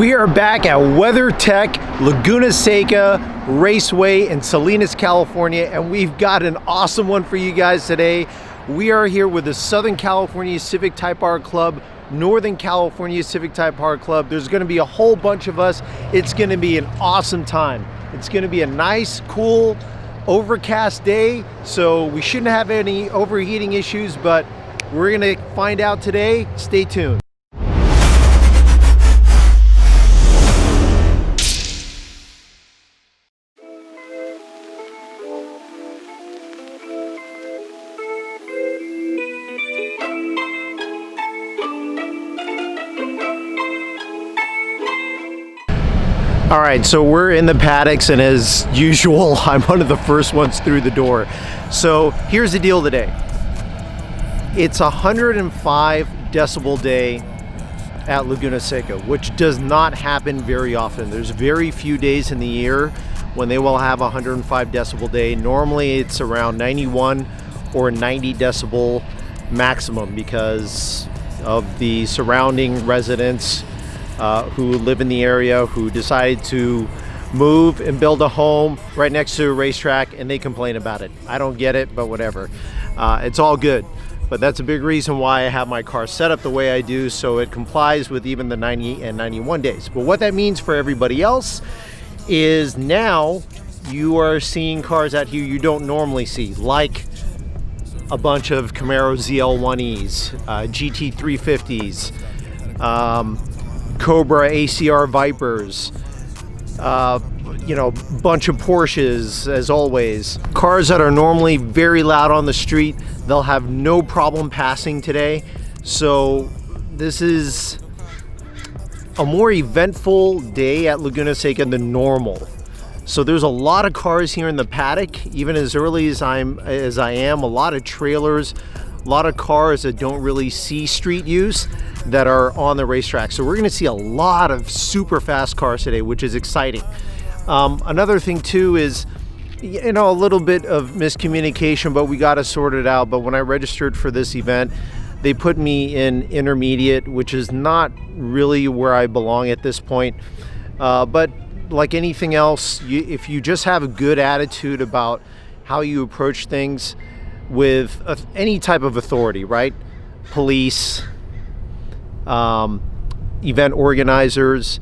We are back at WeatherTech Laguna Seca Raceway in Salinas, California, and we've got an awesome one for you guys today. We are here with the Southern California Civic Type R Club, Northern California Civic Type R Club. There's going to be a whole bunch of us. It's going to be an awesome time. It's going to be a nice, cool, overcast day, so we shouldn't have any overheating issues, but we're going to find out today. Stay tuned. All right, so we're in the paddocks, and as usual, I'm one of the first ones through the door. So here's the deal today. It's 105 decibel day at Laguna Seca, which does not happen very often. There's very few days in the year when they will have 105 decibel day. Normally it's around 91 or 90 decibel maximum because of the surrounding residents who live in the area, who decide to move and build a home right next to a racetrack, and they complain about it. I don't get it, but whatever. It's all good. But that's a big reason why I have my car set up the way I do, so it complies with even the 90 and 91 days. But what that means for everybody else is now you are seeing cars out here you don't normally see, like a bunch of Camaro ZL1Es, GT350s, Cobra ACR Vipers, bunch of Porsches, as always. Cars that are normally very loud on the street, they'll have no problem passing today. So this is a more eventful day at Laguna Seca than normal. So there's a lot of cars here in the paddock, even as early as I am, a lot of trailers, a lot of cars that don't really see street use that are on the racetrack. So we're going to see a lot of super fast cars today, which is exciting. Another thing too is, a little bit of miscommunication, but we got to sort it out. But when I registered for this event, they put me in intermediate, which is not really where I belong at this point. But like anything else, if you just have a good attitude about how you approach things with any type of authority, right? Police, event organizers.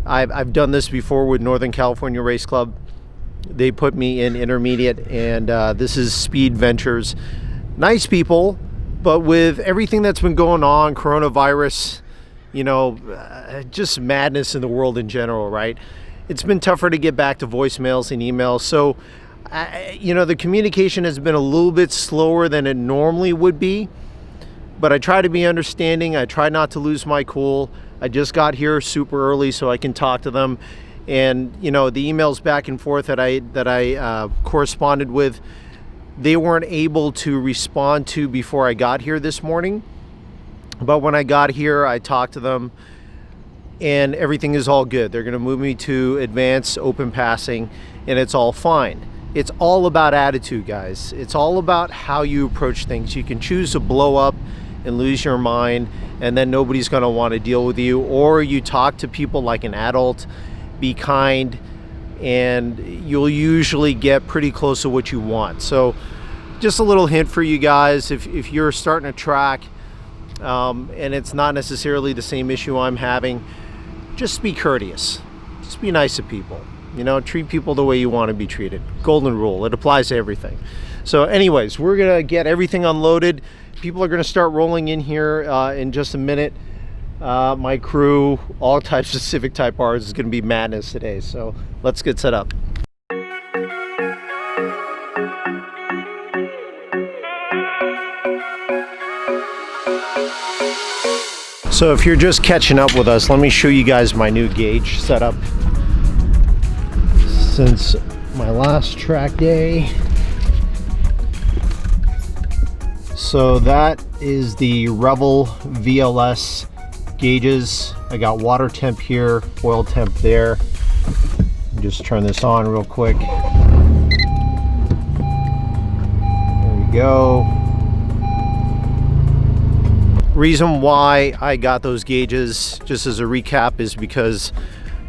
I've done this before with Northern California Race Club. They put me in intermediate, and this is Speed Ventures. Nice people, but with everything that's been going on, coronavirus, just madness in the world in general, right? It's been tougher to get back to voicemails and emails. So, the communication has been a little bit slower than it normally would be. But I try to be understanding. I try not to lose my cool. I just got here super early so I can talk to them. And, the emails back and forth that I corresponded with, they weren't able to respond to before I got here this morning. But when I got here, I talked to them, and everything is all good. They're going to move me to advanced open passing, and it's all fine. It's all about attitude, guys. It's all about how you approach things. You can choose to blow up and lose your mind, and then nobody's going to want to deal with you. Or you talk to people like an adult, be kind, and you'll usually get pretty close to what you want. So just a little hint for you guys, if you're starting a track and it's not necessarily the same issue I'm having, just be courteous. Just be nice to people. Treat people the way you want to be treated. Golden rule. It applies to everything. So anyways, we're going to get everything unloaded. People are going to start rolling in here in just a minute. My crew, all types of Civic Type R's, is going to be madness today. So let's get set up. So if you're just catching up with us, let me show you guys my new gauge setup. Since my last track day. So that is the Rebel VLS gauges. I got water temp here, oil temp there. Just turn this on real quick. There we go. Reason why I got those gauges, just as a recap, is because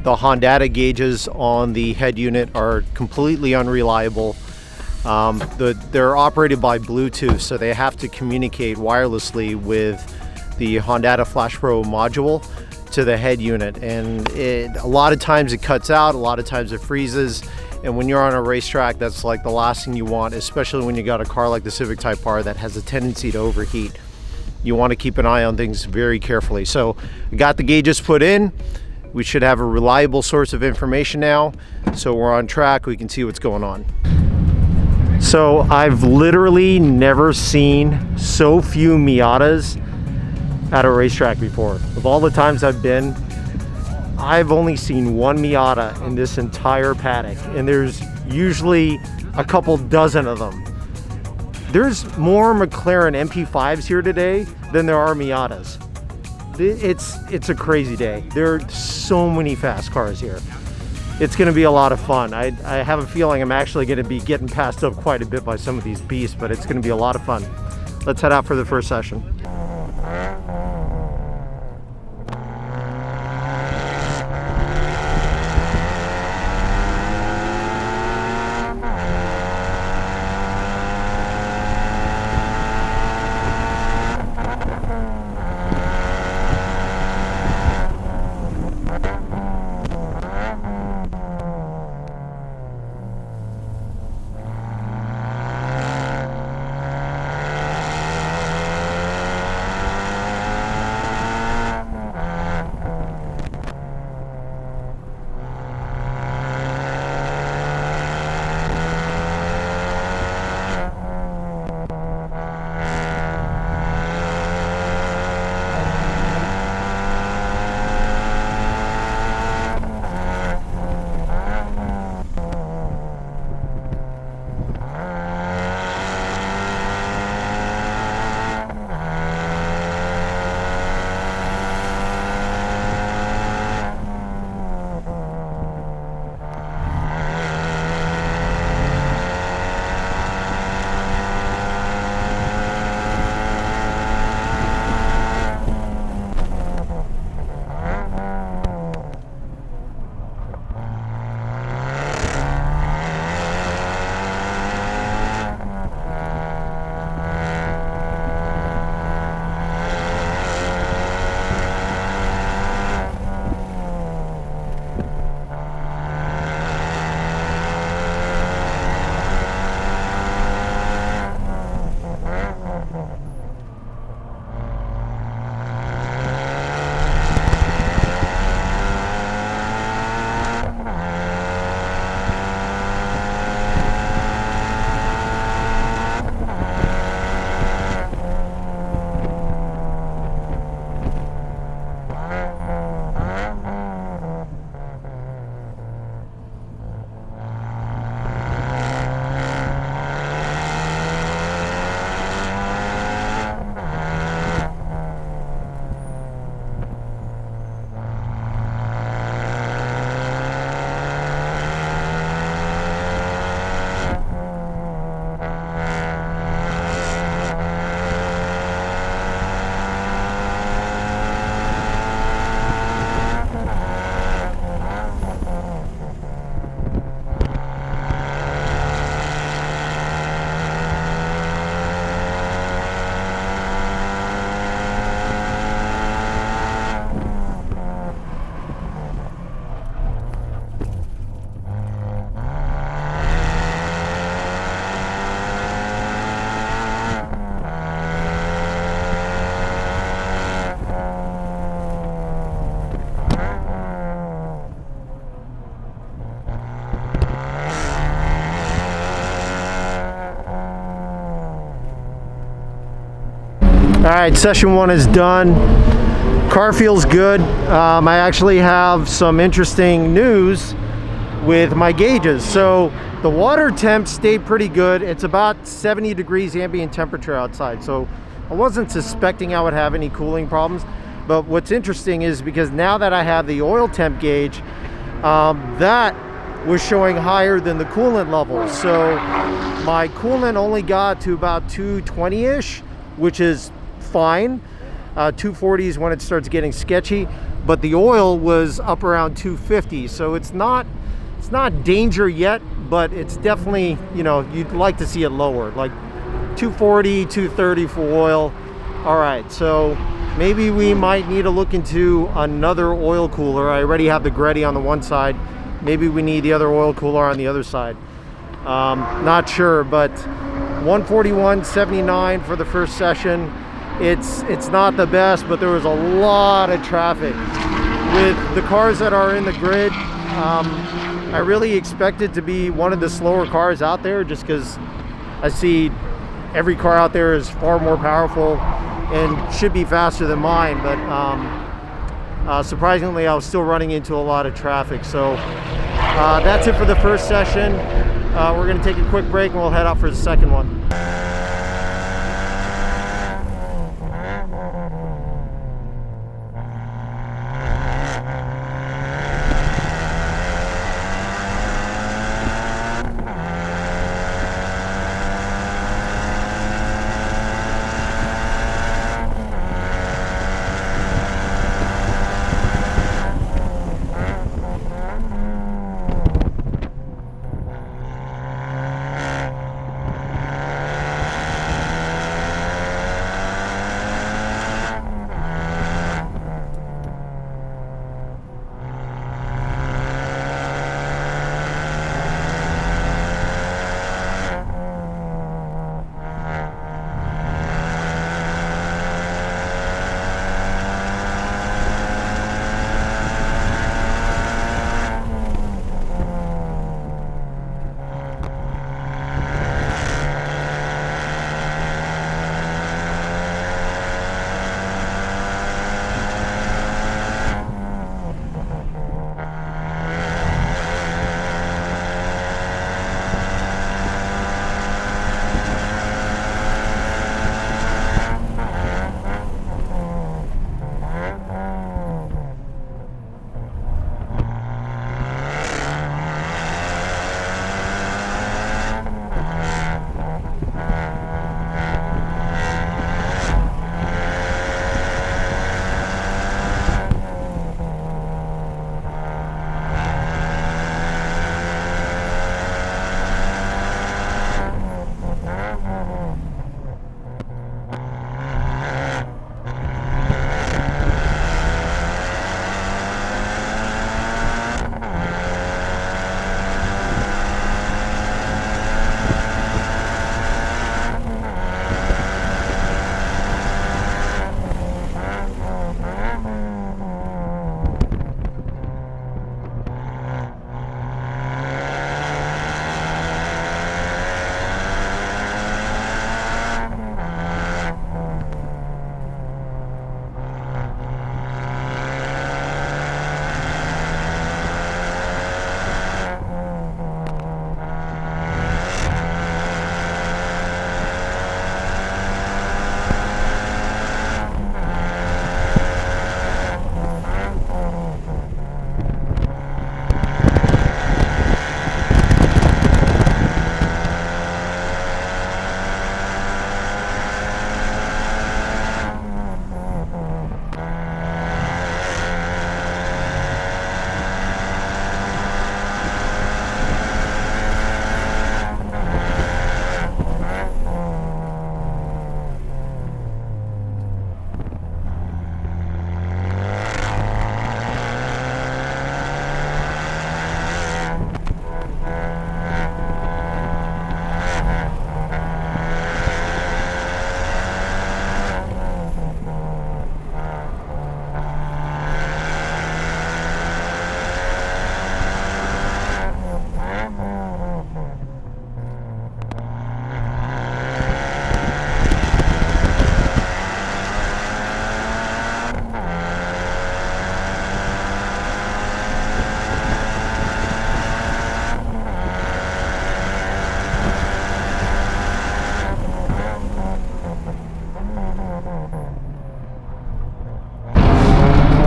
the Honda gauges on the head unit are completely unreliable. They're operated by Bluetooth, so they have to communicate wirelessly with the Honda Flash Pro module to the head unit, and a lot of times it cuts out, a lot of times it freezes, and when you're on a racetrack, that's like the last thing you want, especially when you got a car like the Civic Type R that has a tendency to overheat. You want to keep an eye on things very carefully. So I got the gauges put in. We should have a reliable source of information now, so we're on track. We can see what's going on. So I've literally never seen so few Miatas at a racetrack before. Of all the times I've been, I've only seen one Miata in this entire paddock, and there's usually a couple dozen of them. There's more McLaren MP5s here today than there are Miatas. It's a crazy day. There are so many fast cars here. It's going to be a lot of fun. I have a feeling I'm actually going to be getting passed up quite a bit by some of these beasts, but it's going to be a lot of fun. Let's head out for the first session. All right, session one is done. Car feels good. I actually have some interesting news with my gauges. So the water temp stayed pretty good. It's about 70 degrees ambient temperature outside. So I wasn't suspecting I would have any cooling problems. But what's interesting is because now that I have the oil temp gauge, that was showing higher than the coolant level. So my coolant only got to about 220-ish, which is fine. 240s when it starts getting sketchy, but the oil was up around 250, so it's not danger yet, but it's definitely, you know, you'd like to see it lower, like 240, 230 for oil. All right, so maybe we might need to look into another oil cooler. I already have the Greddy on the one side. Maybe we need the other oil cooler on the other side. Not sure, but 141.79 for the first session. It's not the best, but there was a lot of traffic with the cars that are in the grid. I really expect it to be one of the slower cars out there, just because I see every car out there is far more powerful and should be faster than mine, but surprisingly I was still running into a lot of traffic. So that's it for the first session. We're going to take a quick break and we'll head out for the second one.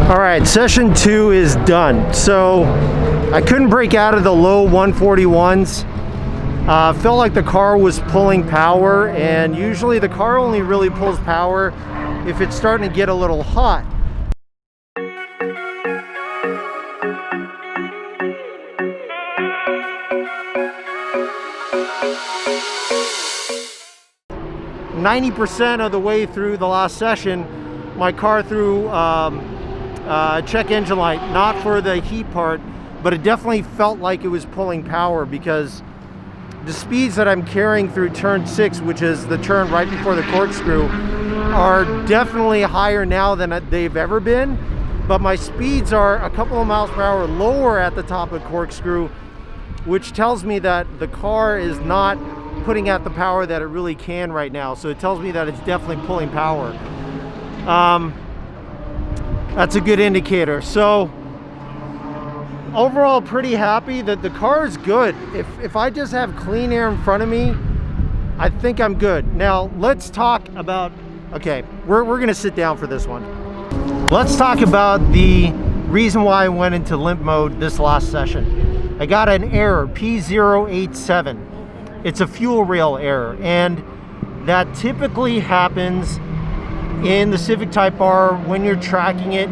All right, session 2 is done. So I couldn't break out of the low 141s. Felt like the car was pulling power, and usually the car only really pulls power if it's starting to get a little hot. %90 of the way through the last session, my car threw a check engine light, not for the heat part, but it definitely felt like it was pulling power, because the speeds that I'm carrying through turn 6, which is the turn right before the corkscrew, are definitely higher now than they've ever been, but my speeds are a couple of miles per hour lower at the top of corkscrew, which tells me that the car is not putting out the power that it really can right now. So it tells me that it's definitely pulling power. That's a good indicator. So overall, pretty happy that the car is good. If I just have clean air in front of me, I think I'm good. Now let's talk about, okay, we're gonna sit down for this one. Let's talk about the reason why I went into limp mode this last session. I got an error, P087. It's a fuel rail error, and that typically happens in the Civic Type R when you're tracking it.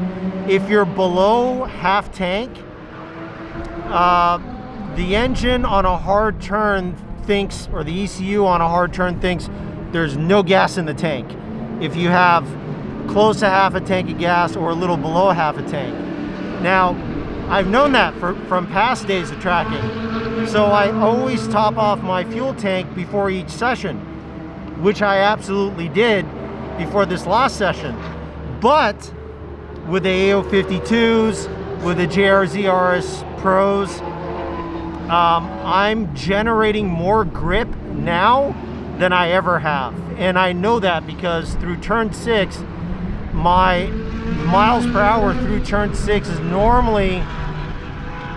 If you're below half tank, the engine on a hard turn thinks, or the ECU on a hard turn thinks, there's no gas in the tank. If you have close to half a tank of gas or a little below half a tank. Now, I've known that from past days of tracking. So I always top off my fuel tank before each session, which I absolutely did before this last session. But with the AO52s, with the JRZ RS Pros, I'm generating more grip now than I ever have. And I know that because through turn 6, my miles per hour through turn 6 is normally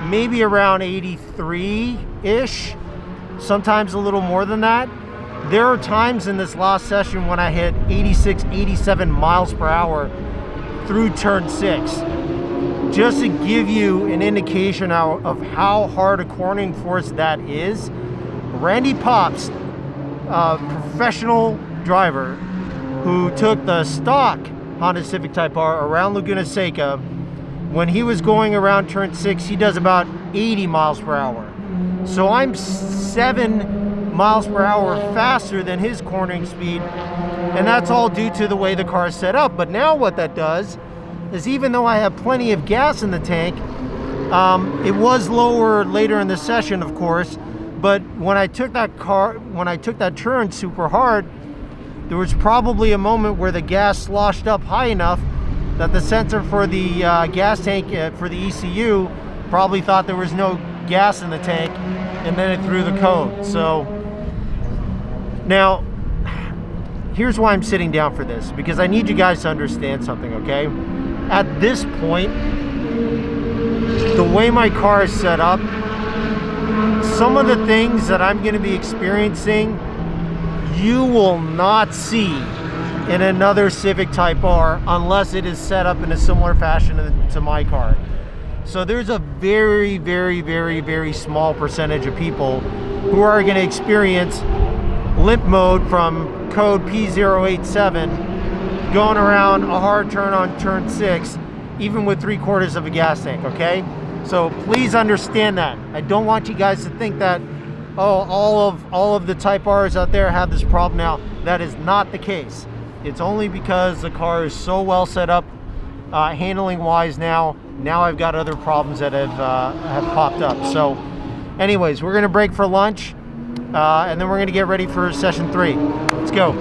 maybe around 83-ish, sometimes a little more than that. There are times in this last session when I hit 86, 87 miles per hour through turn 6. Just to give you an indication of how hard a cornering force that is, Randy Pops, a professional driver who took the stock Honda Civic Type R around Laguna Seca, when he was going around turn 6, he does about 80 miles per hour. So I'm 7 miles per hour faster than his cornering speed, and that's all due to the way the car is set up. But now what that does is, even though I have plenty of gas in the tank, it was lower later in the session, of course, but when I took that turn super hard, there was probably a moment where the gas sloshed up high enough that the sensor for the gas tank for the ECU probably thought there was no gas in the tank, and then it threw the code. So now, here's why I'm sitting down for this, because I need you guys to understand something, okay? At this point, the way my car is set up, some of the things that I'm going to be experiencing, you will not see in another Civic Type R unless it is set up in a similar fashion to my car. So there's a very, very, very, very small percentage of people who are going to experience limp mode from code P087 going around a hard turn on turn 6, even with 3/4 of a gas tank, okay? So please understand that. I don't want you guys to think that, oh, all of the Type Rs out there have this problem now. That is not the case. It's only because the car is so well set up handling wise now. Now I've got other problems that have popped up. So anyways, we're gonna break for lunch, and then we're gonna get ready for session 3. Let's go.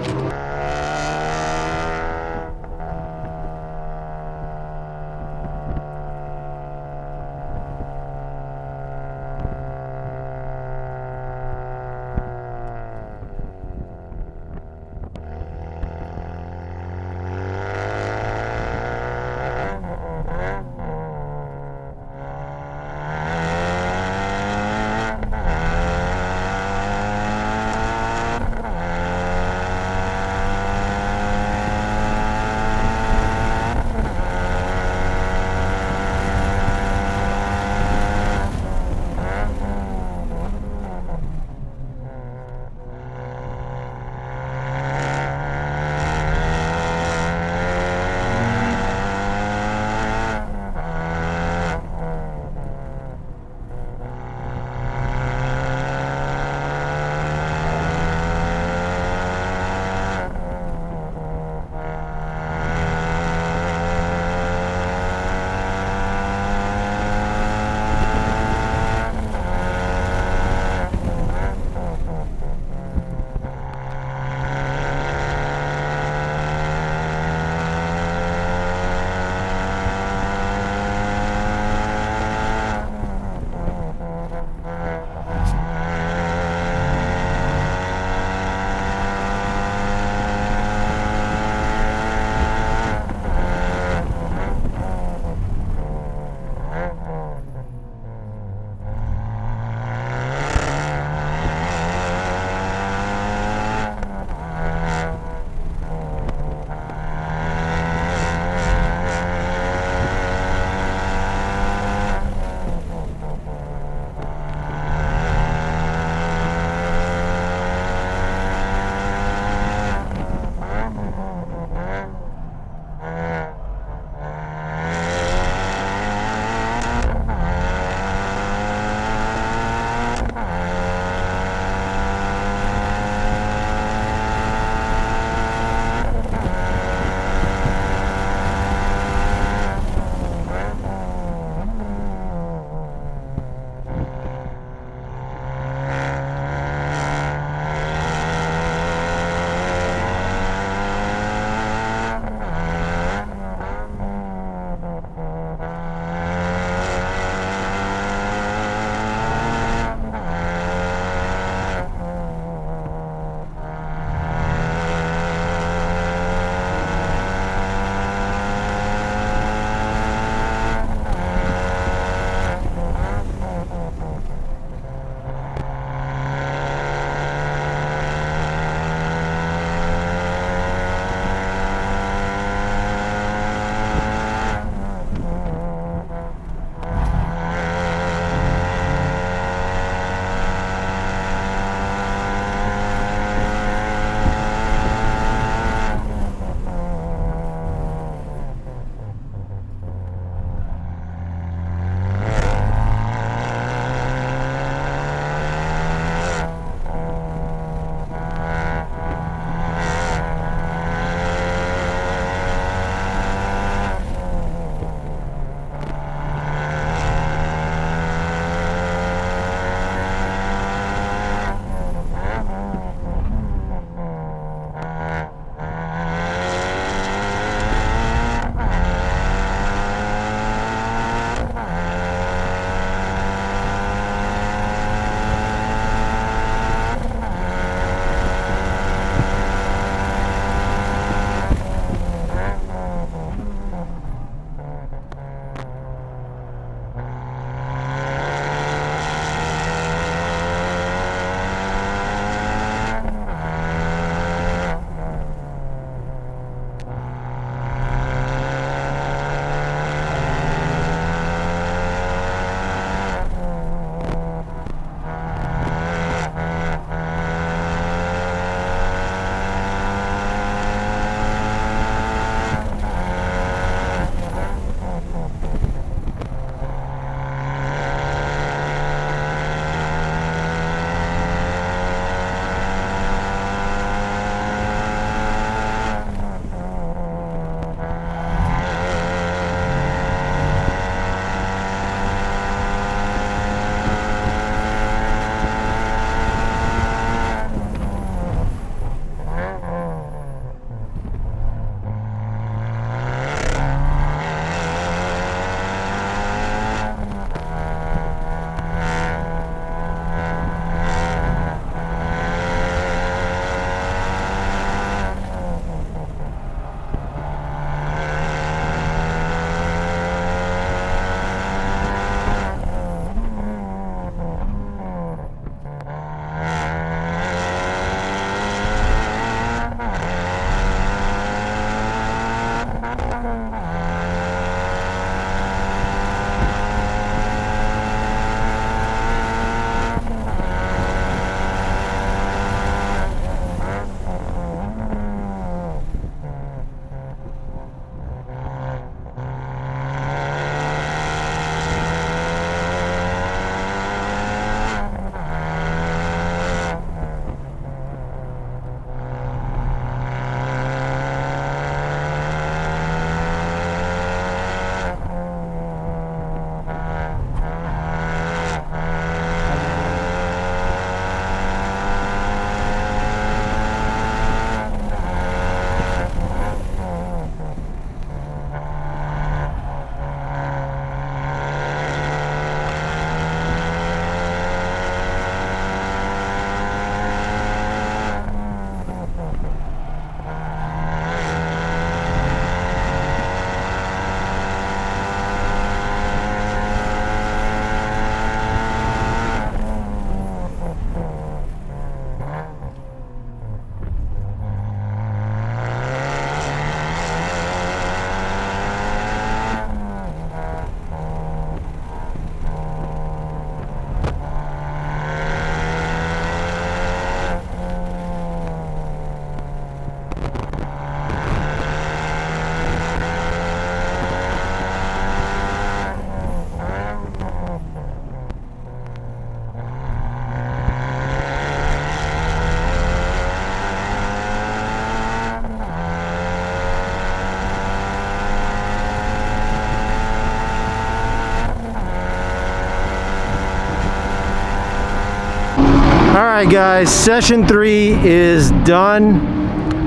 right, guys, session 3 is done,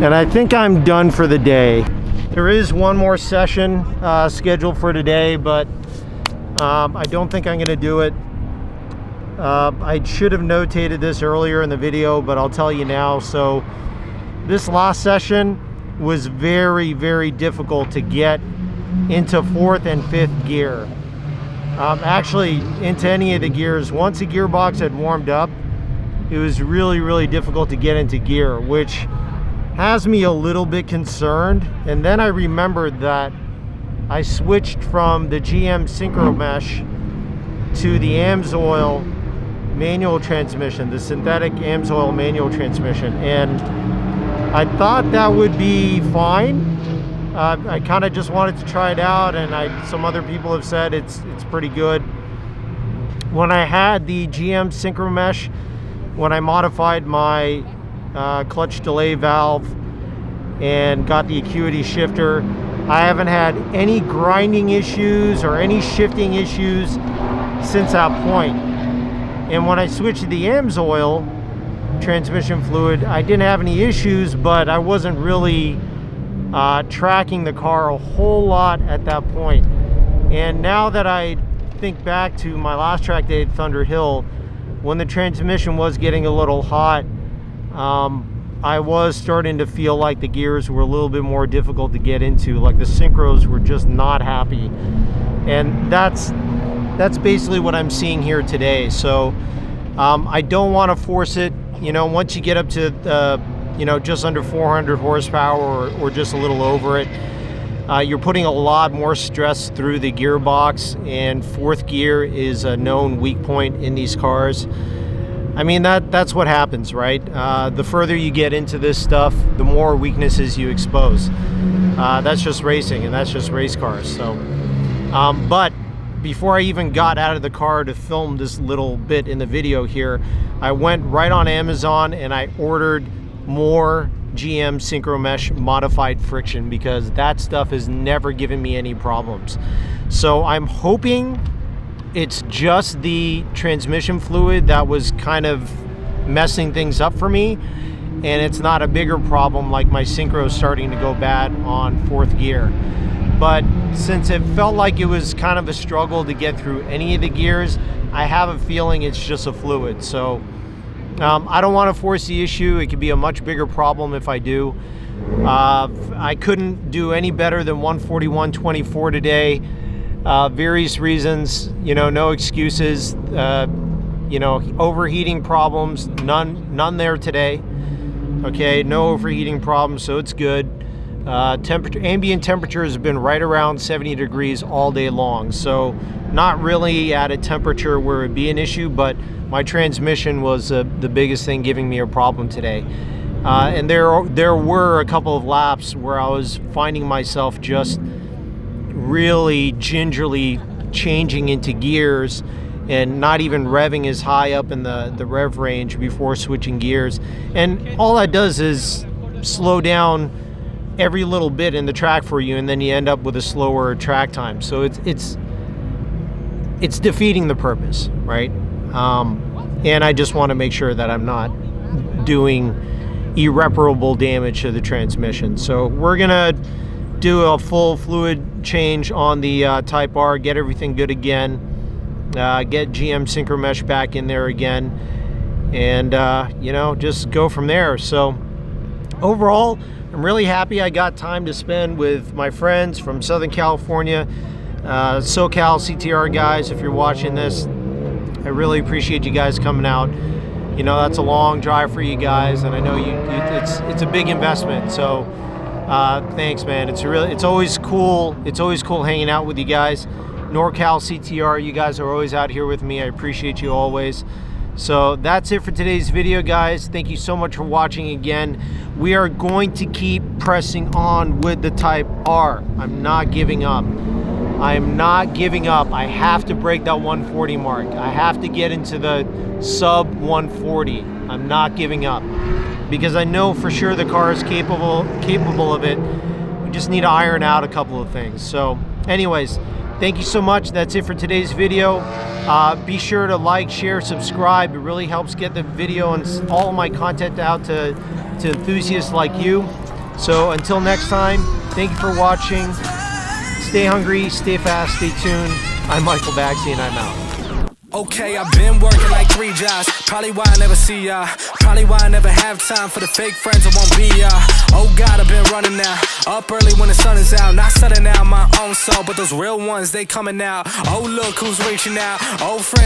and I think I'm done for the day. There is one more session scheduled for today, but I don't think I'm going to do it. I should have notated this earlier in the video, but I'll tell you now. So this last session was very, very difficult to get into 4th and 5th gear. Actually, into any of the gears. Once the gearbox had warmed up, it was really, really difficult to get into gear, which has me a little bit concerned. And then I remembered that I switched from the GM synchromesh to the Amsoil manual transmission, the synthetic Amsoil manual transmission, and I thought that would be fine. I kind of just wanted to try it out, and some other people have said it's pretty good. When I had the GM synchromesh, when I modified my clutch delay valve and got the acuity shifter, I haven't had any grinding issues or any shifting issues since that point. And when I switched to the Amsoil transmission fluid, I didn't have any issues, but I wasn't really tracking the car a whole lot at that point. And now that I think back to my last track day at Thunder Hill, when the transmission was getting a little hot, I was starting to feel like the gears were a little bit more difficult to get into. Like the synchros were just not happy. And that's basically what I'm seeing here today. So I don't want to force it. You know, once you get up to you know, just under 400 horsepower or just a little over it, you're putting a lot more stress through the gearbox, and 4th gear is a known weak point in these cars. I mean, that's what happens, right? The further you get into this stuff, the more weaknesses you expose. That's just racing, and that's just race cars. So, but before I even got out of the car to film this little bit in the video here, I went right on Amazon and I ordered more GM synchromesh modified friction, because that stuff has never given me any problems. So I'm hoping it's just the transmission fluid that was kind of messing things up for me, and it's not a bigger problem like my synchro starting to go bad on 4th gear. But since it felt like it was kind of a struggle to get through any of the gears, I have a feeling it's just a fluid. So I don't want to force the issue. It could be a much bigger problem if I do. I couldn't do any better than 141.24 today. Various reasons, you know, no excuses. You know, overheating problems, none there today. Okay, no overheating problems, so it's good. Ambient temperatures have been right around 70 degrees all day long, so not really at a temperature where it'd be an issue, but my transmission was the biggest thing giving me a problem today. And there were a couple of laps where I was finding myself just really gingerly changing into gears and not even revving as high up in the rev range before switching gears. And all that does is slow down every little bit in the track for you, and then you end up with a slower track time. So it's defeating the purpose, right? And I just want to make sure that I'm not doing irreparable damage to the transmission. So we're gonna do a full fluid change on the Type R, get everything good again, get GM synchromesh back in there again, and you know, just go from there. So overall, I'm really happy I got time to spend with my friends from Southern California, SoCal CTR guys. If you're watching this, I really appreciate you guys coming out. You know, that's a long drive for you guys, and I know it's a big investment. So thanks, man. It's always cool. It's always cool hanging out with you guys. NorCal CTR, you guys are always out here with me. I appreciate you always. So that's it for today's video, guys. Thank you so much for watching again. We are going to keep pressing on with the Type R. I'm not giving up. I am not giving up. I have to break that 140 mark. I have to get into the sub 140. I'm not giving up, because I know for sure the car is capable of it. We just need to iron out a couple of things. So anyways, Thank you so much. That's it for today's video. Be sure to like, share, subscribe. It really helps get the video and all of my content out to enthusiasts like you. So until next time, thank you for watching. Stay hungry, stay fast, stay tuned. I'm Michael Baxi, and I'm out. Okay, I've been working like 3 jobs. Probably why I never see ya. Probably why I never have time for the fake friends that won't be ya. Oh God, I've been running now. Up early when the sun is out. Not setting out my own soul, but those real ones, they coming out. Oh look who's reaching out. Old friends